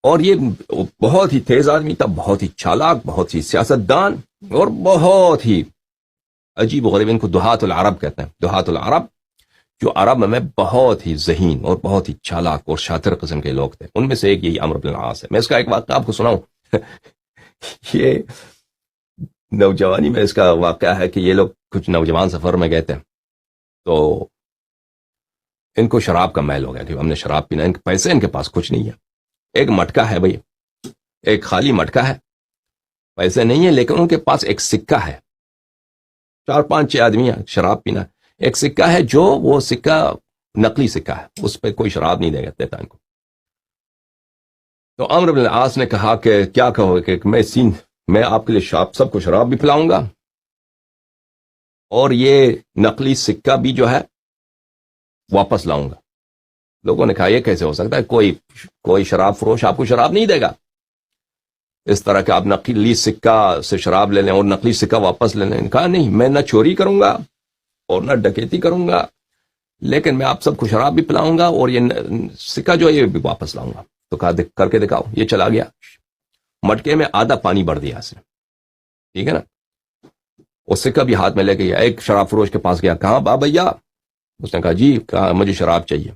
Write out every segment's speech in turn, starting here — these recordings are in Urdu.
اور یہ بہت ہی تیز آدمی تھا، بہت ہی چالاک، بہت ہی سیاستدان، اور بہت ہی عجیب و غریب. ان کو دہات العرب کہتے ہیں، دہات العرب، جو عرب میں بہت ہی ذہین اور بہت ہی چالاک اور شاطر قسم کے لوگ تھے. ان میں سے ایک یہی عمرو بن العاص ہے. میں اس کا ایک واقعہ آپ کو سناؤں. یہ نوجوانی میں اس کا واقعہ ہے کہ یہ لوگ کچھ نوجوان سفر میں گئے تھے، تو ان کو شراب کا میل ہو گیا کہ ہم نے شراب پینا. ان کے پیسے ان کے پاس کچھ نہیں ہے. ایک مٹکا ہے بھائی، ایک خالی مٹکا ہے، پیسے نہیں ہے، لیکن ان کے پاس ایک سکہ ہے. 4 5 6 آدمی ہیں، شراب پینا. ایک سکہ ہے جو وہ سکہ نقلی سکہ ہے، اس پہ کوئی شراب نہیں دے دیتا ان کو. تو عمرو بن العاص نے کہا کہ کیا کہو کہ میں آپ کے لیے سب کو شراب بھی پلاؤں گا، اور یہ نقلی سکہ بھی جو ہے واپس لاؤں گا. لوگوں نے کہا یہ کیسے ہو سکتا ہے، کوئی شراب فروش آپ کو شراب نہیں دے گا اس طرح کہ آپ نقلی سکہ سے شراب لے لیں اور نقلی سکہ واپس لے لیں. کہا نہیں، میں نہ چوری کروں گا اور نہ ڈکیتی کروں گا، لیکن میں آپ سب کو شراب بھی پلاؤں گا اور یہ سکہ جو ہے یہ بھی واپس لاؤں گا. تو کہا کر کے دکھاؤ. یہ چلا گیا، مٹکے میں آدھا پانی بھر دیا اس نے، ٹھیک ہے نا. وہ سکہ بھی ہاتھ میں لے کے گیا. ایک شراب فروش کے پاس گیا، کہاں بھیا؟ اس نے کہا جی، کہا مجھے شراب چاہیے،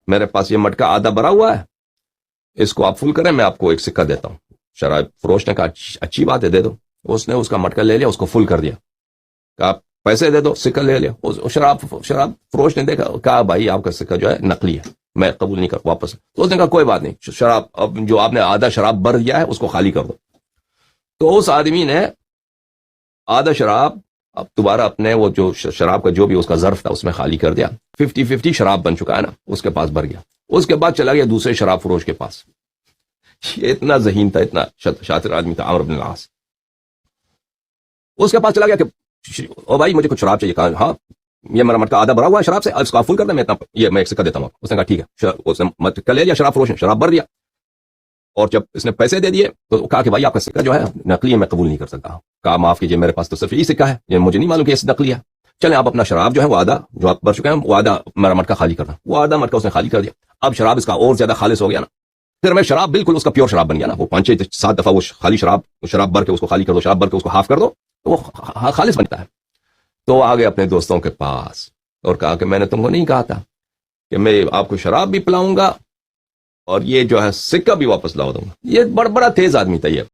میرے پاس یہ مٹکا آدھا بھرا ہوا ہے، اس کو آپ فل کریں، میں آپ کو ایک سکہ دیتا ہوں. شراب فروش نے کہا اچھی بات ہے، دے دو. اس نے اس کا مٹکا لے لیا، اس کو فل کر دیا. کہا پیسے دے دو، سکہ لے لیا. شراب فروش نے دیکھا، کہا بھائی آپ کا سکہ جو ہے نقلی ہے، میں قبول نہیں کر واپس. تو اس نے کہا کوئی بات نہیں، شراب اب جو آپ نے آدھا شراب بھر دیا ہے اس کو خالی کر دو. تو اس آدمی نے آدھا شراب اب دوبارہ اپنے وہ جو شراب کا جو بھی اس کا ظرف تھا اس میں خالی کر دیا. 50-50 شراب بن چکا ہے نا، اس کے پاس بھر گیا. اس کے بعد چلا گیا دوسرے شراب فروش کے پاس. یہ اتنا ذہین تھا، اتنا شاطر آدمی تھا عمرو بن العاص. اس کے پاس چلا گیا کہ او بھائی مجھے کچھ شراب چاہیے. کہا ہاں یہ میرا مٹکا آدھا بھرا ہوا ہے شراب سے، اس کو فل کر دیں، میں ایک سکہ دیتا ہوں. اس نے کہا ٹھیک ہے. اس نے مٹکا لے لیا، شراب فروش نے شراب بھر دیا، اور جب اس نے پیسے دے دیے تو کہا کہ بھائی آپ کا سکہ جو ہے نقلی ہے، میں قبول نہیں کر سکتا. کہا معاف کیجیے، میرے پاس تو صرف یہی سکہ ہے، یہ مجھے نہیں معلوم کہ یہ نقلی ہے. چلیں آپ اپنا شراب جو ہے وہ آدھا جو آپ بھر چکے ہیں وہ آدھا میرا مٹکا خالی کرنا. وہ آدھا مٹکا اس نے خالی کر دیا. اب شراب اس کا اور زیادہ خالص ہو گیا نا. پھر میں شراب بالکل اس کا پیور شراب بن گیا نا. وہ 5-6-7 دفعہ وہ خالی شراب بھر کے اس کو خالی کر دو، شراب بھر کے اس کو ہاف کر دو تو وہ خالص بنتا ہے. تو آگے اپنے دوستوں کے پاس اور کہا کہ میں نے تم کو نہیں کہا تھا کہ میں آپ کو شراب بھی پلاؤں گا اور یہ جو ہے سکہ بھی واپس لا دوں گا. یہ بڑا تیز آدمی تھا یہ.